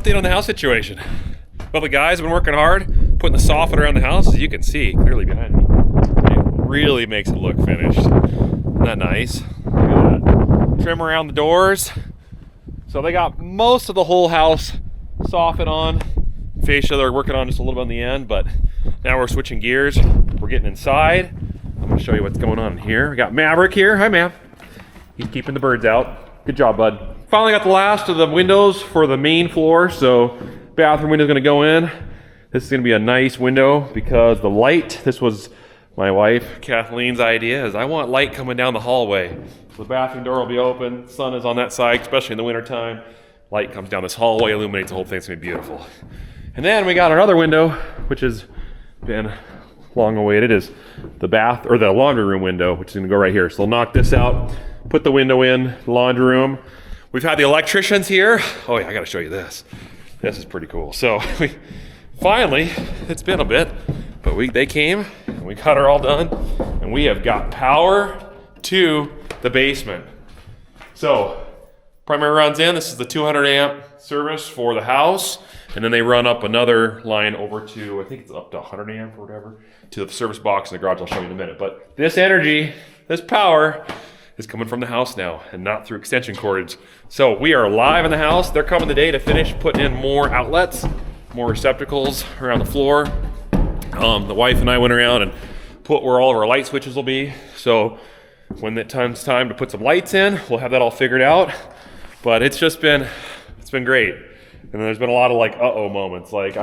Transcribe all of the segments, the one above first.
update on the house situation. Well, the guys have been working hard, putting the soffit around the house, as you can see clearly behind me. It really makes it look finished. Isn't that nice? Look at that. Trim around the doors. So they got most of the whole house soffit on. Fascia they're working on just a little bit on the end, but now we're switching gears. We're getting inside. I'm gonna show you what's going on here. We got Maverick here. Hi, Mav. He's keeping the birds out. Good job, bud. Finally got the last of the windows for the main floor, so bathroom window's gonna go in. This is gonna be a nice window because the light, this was my wife Kathleen's idea, is I want light coming down the hallway. So the bathroom door will be open, sun is on that side, especially in the winter time. Light comes down this hallway, illuminates the whole thing, it's gonna be beautiful. And then we got another window, which has been long awaited, is the bath, or the laundry room window, which is gonna go right here. So we'll knock this out, put the window in, the laundry room. We've had the electricians here. Oh yeah, I gotta show you this. This is pretty cool. So we finally, it's been a bit, but they came and we got her all done, and we have got power to the basement. So primary runs in, this is the 200 amp service for the house, and then they run up another line over to, I think it's up to 100 amp or whatever, to the service box in the garage. I'll show you in a minute. But this energy, this power, is coming from the house now and not through extension cords. So we are live in the house. They're coming today to finish putting in more outlets, more receptacles around the floor. The wife and I went around and put where all of our light switches will be. So when it comes time to put some lights in, we'll have that all figured out. But it's been great. And there's been a lot of like, uh-oh moments. Like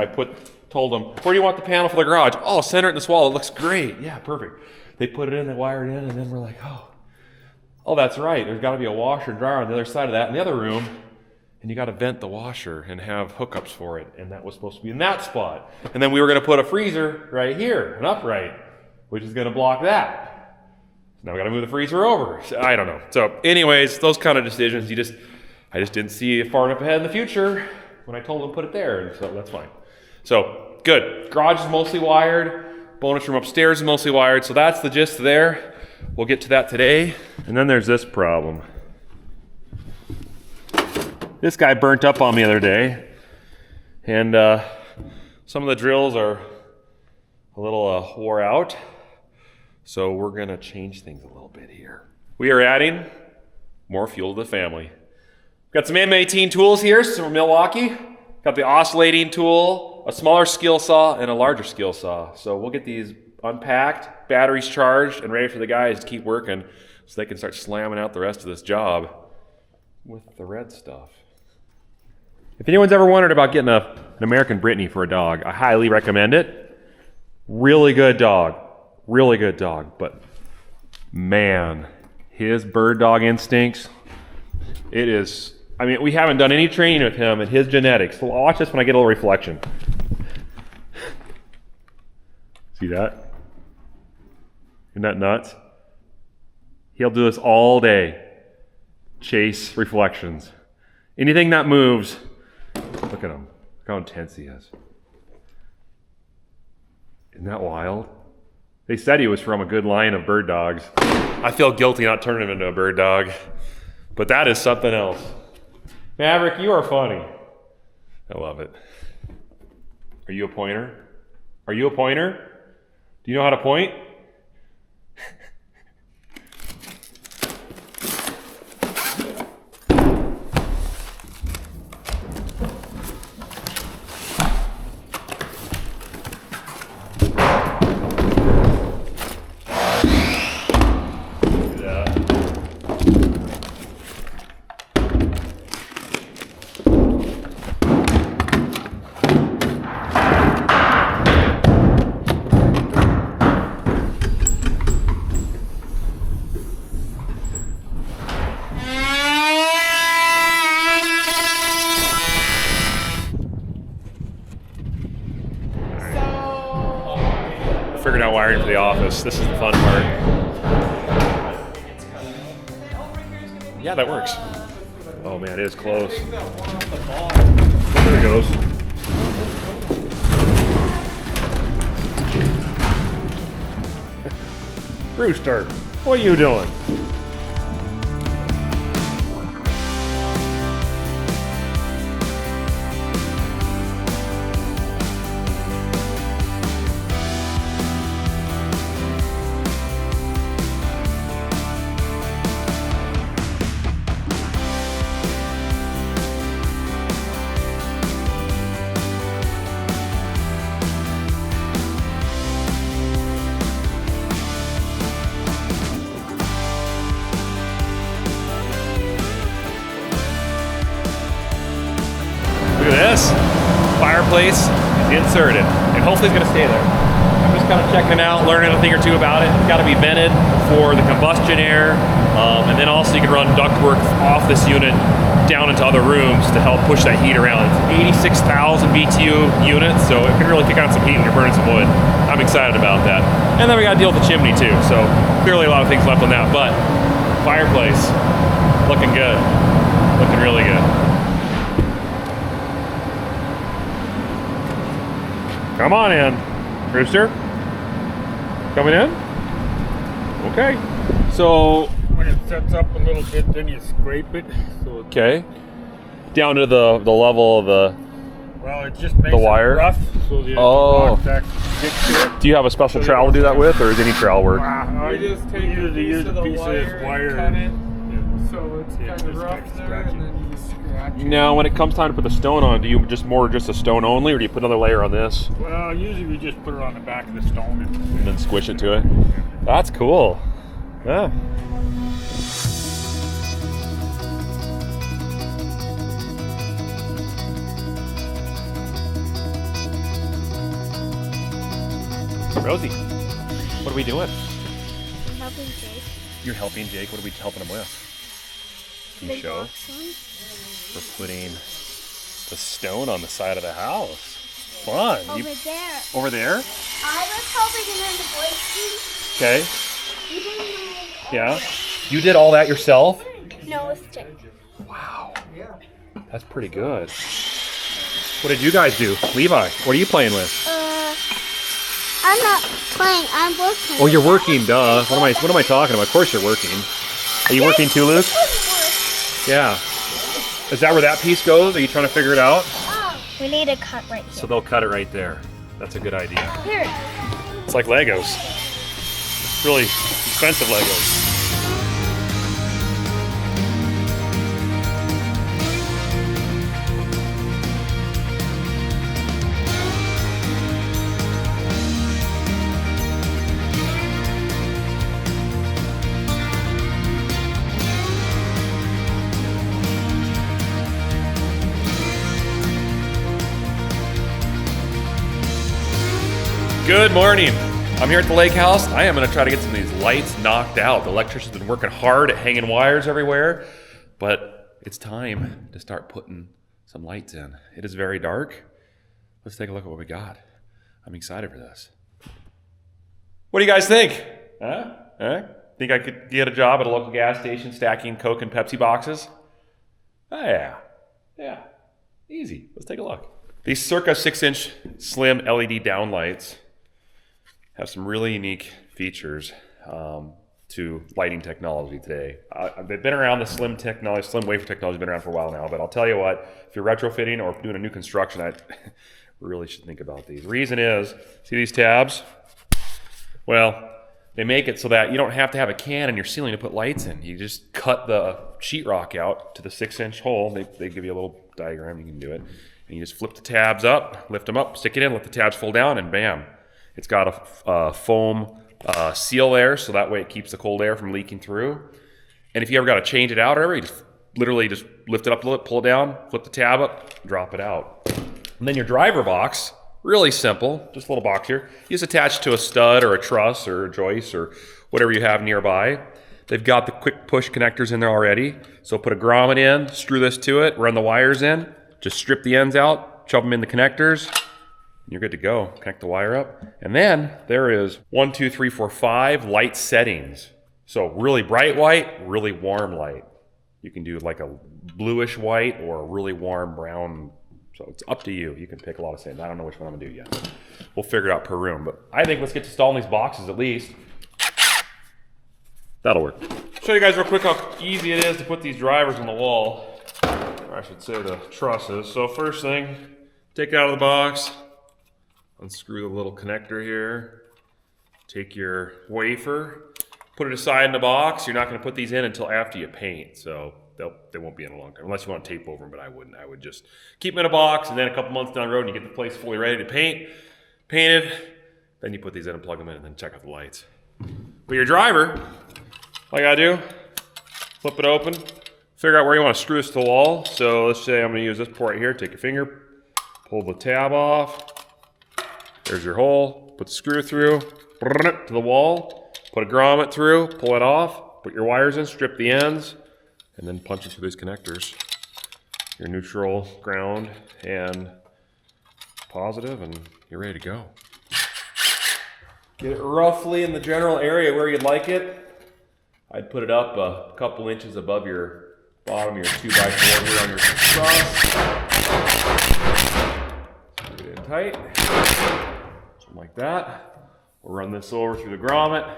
told them, where do you want the panel for the garage? Oh, center it in this wall, it looks great. Yeah, perfect. They put it in, they wired it in, and then we're like, oh, that's right. There's gotta be a washer and dryer on the other side of that in the other room. And you gotta vent the washer and have hookups for it. And that was supposed to be in that spot. And then we were gonna put a freezer right here, an upright, which is gonna block that. Now we gotta move the freezer over. So, I don't know. So anyways, those kind of decisions, I just didn't see far enough ahead in the future when I told them to put it there, and so that's fine. So, good. Garage is mostly wired. Bonus room upstairs is mostly wired, so that's the gist there. We'll get to that today. And then there's this problem. This guy burnt up on me the other day, and some of the drills are a little wore out, so we're gonna change things a little bit here. We are adding more fuel to the family. Got some M18 tools here, some from Milwaukee. Got the oscillating tool, a smaller skill saw, and a larger skill saw. So we'll get these unpacked, batteries charged, and ready for the guys to keep working so they can start slamming out the rest of this job with the red stuff. If anyone's ever wondered about getting an American Brittany for a dog, I highly recommend it. Really good dog, but man, his bird dog instincts, it is, I mean, we haven't done any training with him and his genetics. So watch this when I get a little reflection. See that? Isn't that nuts? He'll do this all day. Chase reflections. Anything that moves, look at him. Look how intense he is. Isn't that wild? They said he was from a good line of bird dogs. I feel guilty not turning him into a bird dog, but that is something else. Maverick, you are funny. I love it. Are you a pointer? Are you a pointer? Do you know how to point? Figured out wiring for the office. This is the fun part. Yeah, that works. Oh man, it is close. There it goes. Rooster, what are you doing? this. Fireplace is inserted, and hopefully it's gonna stay there. I'm just kind of checking it out, learning a thing or two about it. It's gotta be vented for the combustion air, and then also you can run ductwork off this unit down into other rooms to help push that heat around. It's 86,000 BTU unit, so it can really kick on some heat when you're burning some wood. I'm excited about that. And then we gotta deal with the chimney too, so clearly a lot of things left on that, but fireplace, looking good. Looking really good. Come on in, Rooster. Coming in? Okay. So when it sets up a little bit, then you scrape it. So okay. Down to the level of the it just makes the wire. It rough, so the rocks actually stick to it. Do you have a special trowel to do that with, or is any trowel work? I just take a piece of the wire and cut it, so it's kind of rough there, and then you scratch it. Now, when it comes time to put the stone on, do you just a stone only, or do you put another layer on this? Well, usually we just put it on the back of the stone and then squish it to it. That's cool. Yeah. Rosie, what are we doing? I'm helping Jake. You're helping Jake. What are we helping him with? Can you show? We're putting the stone on the side of the house. Fun. Over there. Over there? I was helping him in the boys' team. Okay. You didn't know. Yeah. You did all that yourself? No, it's Jake. Wow. That's pretty good. What did you guys do? Levi, what are you playing with? I'm not playing. I'm working. Oh, you're working, duh. What am I talking about? Of course you're working. Are you working too, Luke? Yeah. Is that where that piece goes? Are you trying to figure it out? Oh, we need a cut right here. So they'll cut it right there. That's a good idea. Here. It's like Legos. Really expensive Legos. Good morning. I'm here at the lake house. I am going to try to get some of these lights knocked out. The electrician's been working hard at hanging wires everywhere, but it's time to start putting some lights in. It is very dark. Let's take a look at what we got. I'm excited for this. What do you guys think? Huh? Think I could get a job at a local gas station stacking Coke and Pepsi boxes? Oh, yeah. Easy. Let's take a look. These circa 6-inch slim LED downlights have some really unique features to lighting technology today. They've been around, the slim wafer technology has been around for a while now, but I'll tell you what, if you're retrofitting or doing a new construction, I really should think about these. Reason is, see these tabs? Well, they make it so that you don't have to have a can in your ceiling to put lights in. You just cut the sheetrock out to the 6-inch hole. They give you a little diagram, you can do it. And you just flip the tabs up, lift them up, stick it in, let the tabs fold down, and bam. It's got a foam seal there, so that way it keeps the cold air from leaking through. And if you ever got to change it out or whatever, you just literally just lift it up a little, pull it down, flip the tab up, drop it out. And then your driver box, really simple, just a little box here. You just attach it to a stud or a truss or a joist or whatever you have nearby. They've got the quick push connectors in there already. So put a grommet in, screw this to it, run the wires in, just strip the ends out, shove them in the connectors, you're good to go. Connect the wire up. And then there is 1, 2, 3, 4, 5 light settings. So really bright white, really warm light. You can do like a bluish white or a really warm brown. So it's up to you. You can pick a lot of settings. I don't know which one I'm gonna do yet. We'll figure it out per room. But I think let's get to installing these boxes at least. That'll work. Show you guys real quick how easy it is to put these drivers on the wall. Or I should say the trusses. So first thing, take it out of the box. Unscrew the little connector here. Take your wafer, put it aside in the box. You're not going to put these in until after you paint, so they won't be in a long time, unless you want to tape over them, but I wouldn't. I would just keep them in a box, and then a couple months down the road, and you get the place fully ready to paint, painted, then you put these in and plug them in, and then check out the lights. But your driver, all you got to do, flip it open, figure out where you want to screw this to the wall. So let's say I'm going to use this port here. Take your finger, Pull the tab off. There's your hole. Put the screw through, to the wall. Put a grommet through, pull it off. Put your wires in, strip the ends, and then punch it through these connectors. Your neutral, ground, and positive, and you're ready to go. Get it roughly in the general area where you'd like it. I'd put it up a couple inches above your bottom of your 2x4 here on your truss. Get it in tight. Something like that. We'll run this over through the grommet.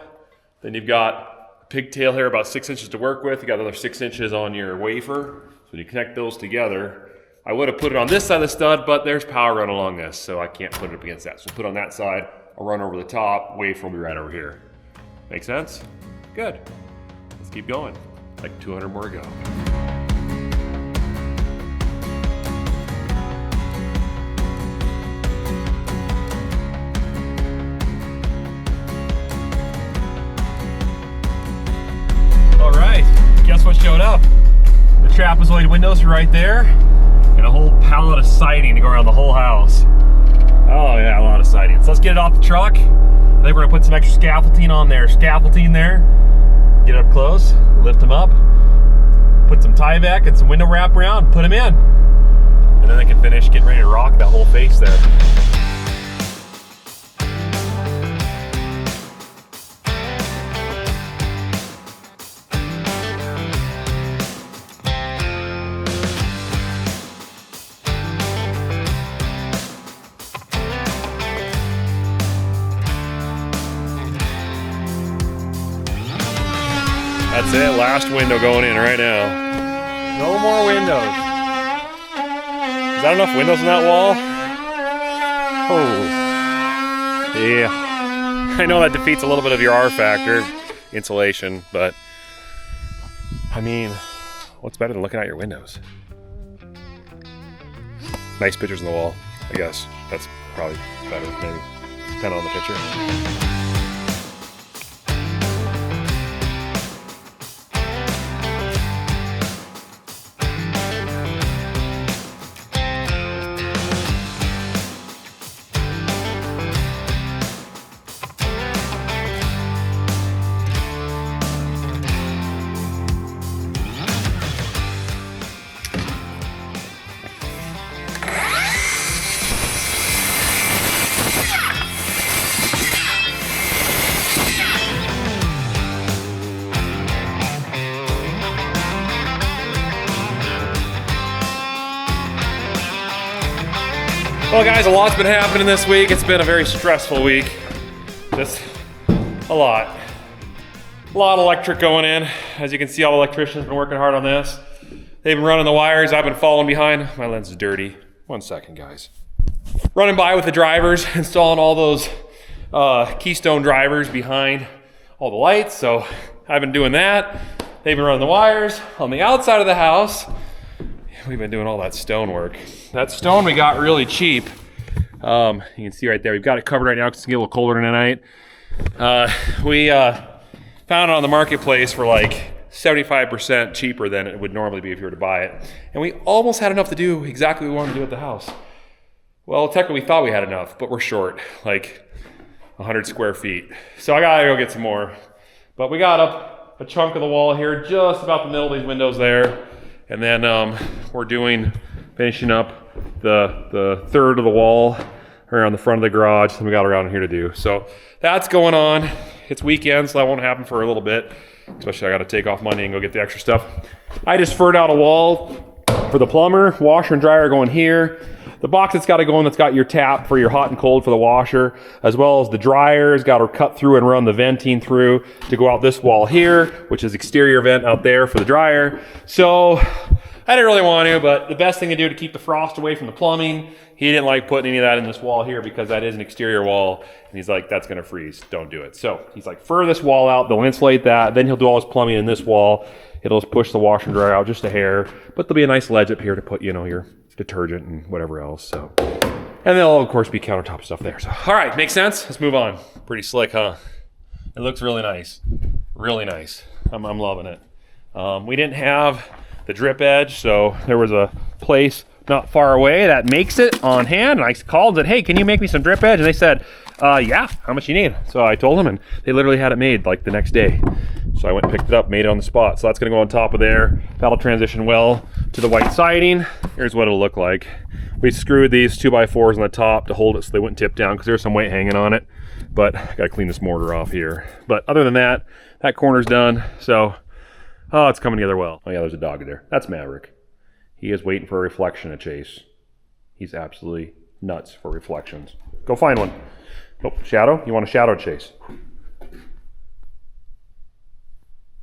Then you've got a pigtail here about 6 inches to work with. You got another 6 inches on your wafer. So when you connect those together, I would have put it on this side of the stud, but there's power running along this, so I can't put it up against that. So put it on that side, I'll run over the top, wafer will be right over here. Make sense? Good. Let's keep going. Like 200 more to go. All right, guess what showed up? The trapezoid windows are right there, and a whole pallet of siding to go around the whole house. Oh yeah, a lot of siding. So let's get it off the truck. I think we're gonna put some extra scaffolding on there. Scaffolding there. Get up close, lift them up, put some Tyvek and some window wrap around, put them in. And then they can finish getting ready to rock that whole face there. That's it, last window going in right now. No more windows. Is that enough windows in that wall? Oh. Yeah. I know that defeats a little bit of your R factor, insulation, but I mean, what's better than looking out your windows? Nice pictures on the wall, I guess. That's probably better, maybe. Depending on the picture. Well guys, a lot's been happening this week. It's been a very stressful week. Just a lot. A lot of electric going in. As you can see, all the electricians have been working hard on this. They've been running the wires. I've been following behind. My lens is dirty. 1 second, guys. Running by with the drivers, installing all those keystone drivers behind all the lights. So I've been doing that. They've been running the wires on the outside of the house. We've been doing all that stone work. That stone we got really cheap. You can see right there, we've got it covered right now because it's getting a little colder tonight. We found it on the marketplace for like 75% cheaper than it would normally be if you were to buy it. And we almost had enough to do exactly what we wanted to do at the house. Well, technically we thought we had enough, but we're short, like 100 square feet. So I gotta go get some more. But we got up a chunk of the wall here, just about the middle of these windows there. And then we're finishing up the third of the wall around the front of the garage. And we got around here to do. So that's going on. It's weekend, so that won't happen for a little bit. Especially I got to take off Monday and go get the extra stuff. I just furred out a wall for the plumber. Washer and dryer going here. The box that's got to go in, that's got your tap for your hot and cold for the washer, as well as the dryer's got to cut through and run the venting through to go out this wall here, which is exterior vent out there for the dryer. So I didn't really want to, but the best thing to do to keep the frost away from the plumbing, he didn't like putting any of that in this wall here because that is an exterior wall. And he's like, that's going to freeze. Don't do it. So he's like, fur this wall out. They'll insulate that. Then he'll do all his plumbing in this wall. It'll just push the washer and dryer out just a hair, but there'll be a nice ledge up here to put, your detergent and whatever else. So, and there'll of course be countertop stuff there. So, all right, makes sense. Let's move on. Pretty slick, huh? It looks really nice. Really nice. I'm loving it. We didn't have the drip edge, so there was a place not far away that makes it on hand. And I called it, hey, can you make me some drip edge? And they said, yeah, how much you need? So I told them, and they literally had it made like the next day. So I went and picked it up, made it on the spot. So that's gonna go on top of there. That'll transition well to the white siding. Here's what it'll look like. We screwed these 2x4s on the top to hold it so they wouldn't tip down because there's some weight hanging on it. But I gotta clean this mortar off here. But other than that, that corner's done. So, oh, it's coming together well. Oh yeah, there's a dog there. That's Maverick. He is waiting for a reflection to chase. He's absolutely nuts for reflections. Go find one. Oh, shadow? You want a shadow chase?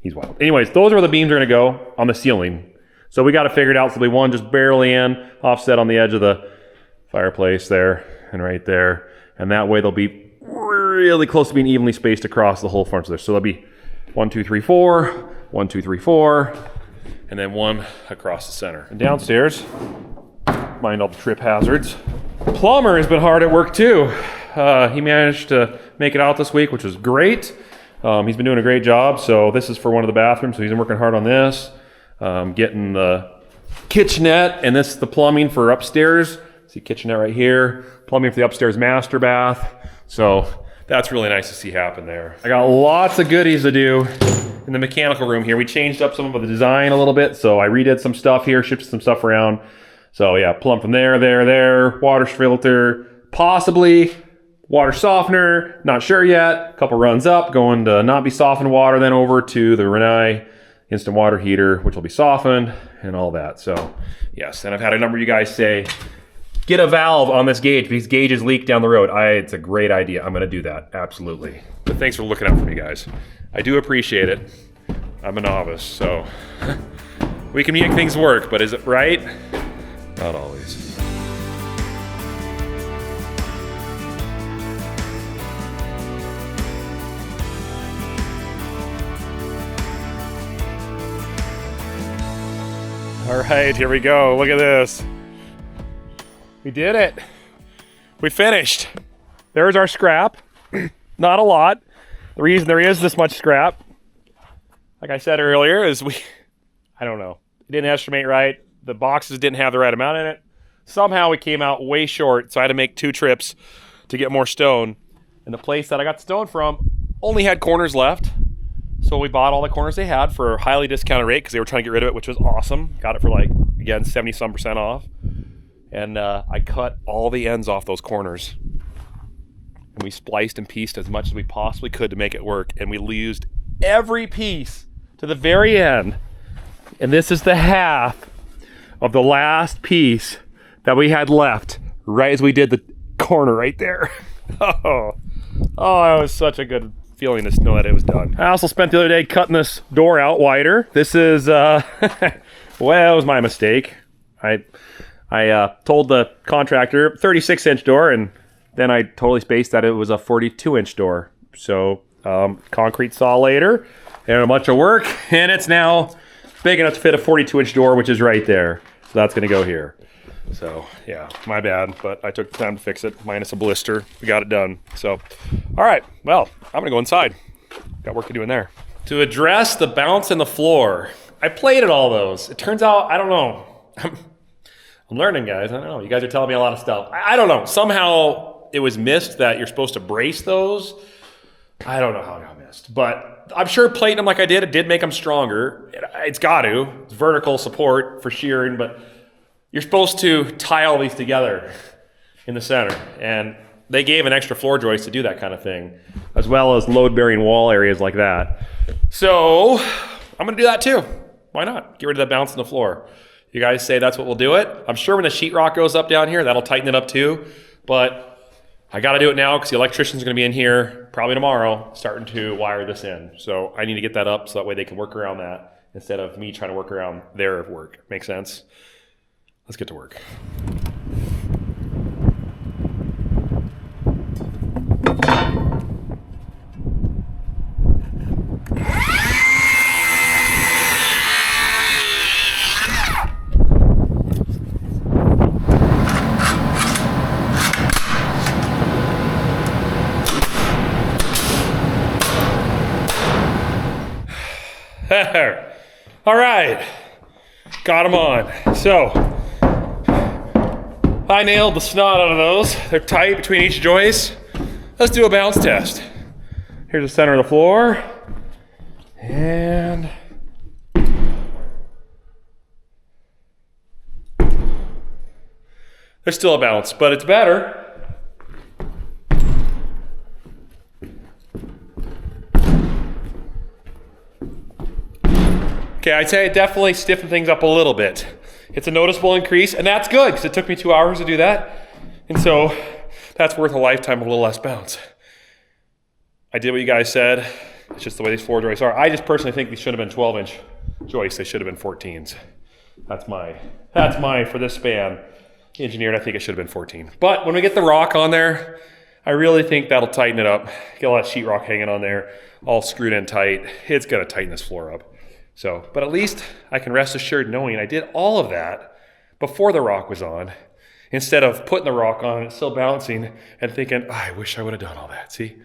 He's wild. Anyways, those are where the beams are gonna go on the ceiling. So we got to figure it out. So we one just barely in, offset on the edge of the fireplace there and right there. And that way they'll be really close to being evenly spaced across the whole front of there. So there'll be 1, 2, 3, 4, 1, 2, 3, 4, and then one across the center. And downstairs, mind all the trip hazards. Plumber has been hard at work too. He managed to make it out this week, which was great. He's been doing a great job. So this is for one of the bathrooms. So he's been working hard on this. Getting the kitchenette, and this is the plumbing for upstairs. See kitchenette right here. Plumbing for the upstairs master bath. So that's really nice to see happen there. I got lots of goodies to do in the mechanical room here. We changed up some of the design a little bit, so I redid some stuff here, shifted some stuff around. So yeah, plumb from there, water filter, possibly water softener, not sure yet. Couple runs up, going to not be softened water, then over to the Renai instant water heater, which will be softened and all that. So yes, and I've had a number of you guys say, get a valve on this gauge because gauges leak down the road. It's a great idea. I'm gonna do that, absolutely. But thanks for looking out for me, guys. I do appreciate it. I'm a novice, so we can make things work, but is it right? Not always. All right, here we go. Look at this. We did it. We finished. There's our scrap. Not a lot. The reason there is this much scrap, like I said earlier, is I don't know. It didn't estimate right. The boxes didn't have the right amount in it. Somehow we came out way short, so I had to make 2 trips to get more stone. And the place that I got the stone from only had corners left. So we bought all the corners they had for a highly discounted rate because they were trying to get rid of it, which was awesome. Got it for like, again, 70-some% off. And I cut all the ends off those corners. And we spliced and pieced as much as we possibly could to make it work. And we used every piece to the very end. And this is the half of the last piece that we had left right as we did the corner right there. Oh, that was such a good feeling to know that it was done. I also spent the other day cutting this door out wider. This is, well, it was my mistake. I told the contractor 36-inch door, and then I totally spaced that it was a 42-inch door. So concrete saw later, and a bunch of work, and it's now big enough to fit a 42-inch door, which is right there. So that's gonna go here. So yeah, my bad, but I took the time to fix it, minus a blister. We got it done. So, all right, well, I'm gonna go inside. Got work to do in there. To address the bounce in the floor, I played at all those. It turns out, I don't know. I'm learning, guys. I don't know. You guys are telling me a lot of stuff. I don't know. Somehow it was missed that you're supposed to brace those. I don't know how it got missed, but I'm sure plating them like I did, it did make them stronger. It's got to. It's vertical support for shearing, but you're supposed to tie all these together in the center. And they gave an extra floor joist to do that kind of thing, as well as load-bearing wall areas like that. So I'm going to do that too. Why not? Get rid of that bounce in the floor. You guys say that's what will do it. I'm sure when the sheetrock goes up down here, that'll tighten it up too. But I got to do it now because the electrician's going to be in here probably tomorrow starting to wire this in. So I need to get that up so that way they can work around that instead of me trying to work around their work. Make sense? Let's get to work. All right, got them on. So I nailed the snot out of those. They're tight between each joist. Let's do a bounce test. Here's the center of the floor. And there's still a bounce, but it's better. Okay, I'd say it definitely stiffened things up a little bit. It's a noticeable increase, and that's good, because it took me 2 hours to do that. And so that's worth a lifetime of a little less bounce. I did what you guys said. It's just the way these floor joists are. I just personally think these should have been 12-inch joists. They should have been 14s. That's my, for this span, engineered, I think it should have been 14. But when we get the rock on there, I really think that'll tighten it up. Get all that sheetrock hanging on there, all screwed in tight. It's gonna tighten this floor up. So, but at least I can rest assured knowing I did all of that before the rock was on, instead of putting the rock on and it's still bouncing and thinking, oh, I wish I would have done all that. See,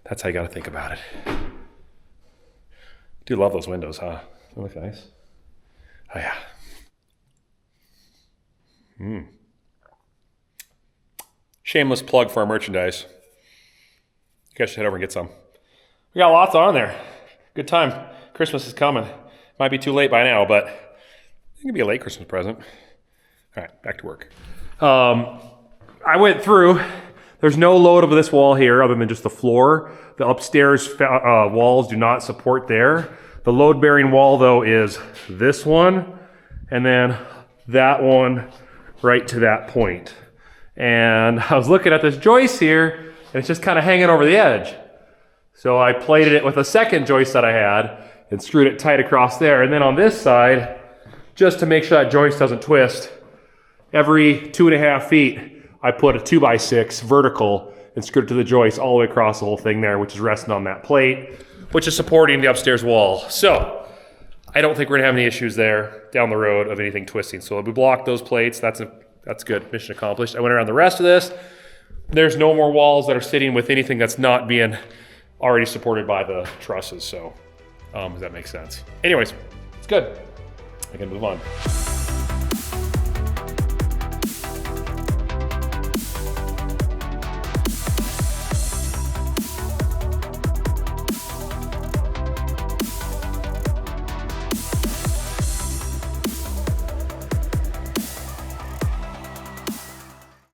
that's how you gotta think about it. Do love those windows, huh? They look nice. Oh yeah. Shameless plug for our merchandise. You guys should head over and get some. We got lots on there. Good time. Christmas is coming. Might be too late by now, but it could be a late Christmas present. All right, back to work. I went through. There's no load of this wall here other than just the floor. The upstairs walls do not support there. The load-bearing wall, though, is this one, and then that one right to that point. And I was looking at this joist here, and it's just kind of hanging over the edge. So I plated it with a second joist that I had and screwed it tight across there. And then on this side, just to make sure that joist doesn't twist, every 2.5 feet, I put a 2x6 vertical and screwed it to the joist all the way across the whole thing there, which is resting on that plate, which is supporting the upstairs wall. So I don't think we're gonna have any issues there down the road of anything twisting. So we blocked those plates, that's good, mission accomplished. I went around the rest of this. There's no more walls that are sitting with anything that's not being already supported by the trusses, so does that make sense? Anyways, it's good. I can move on.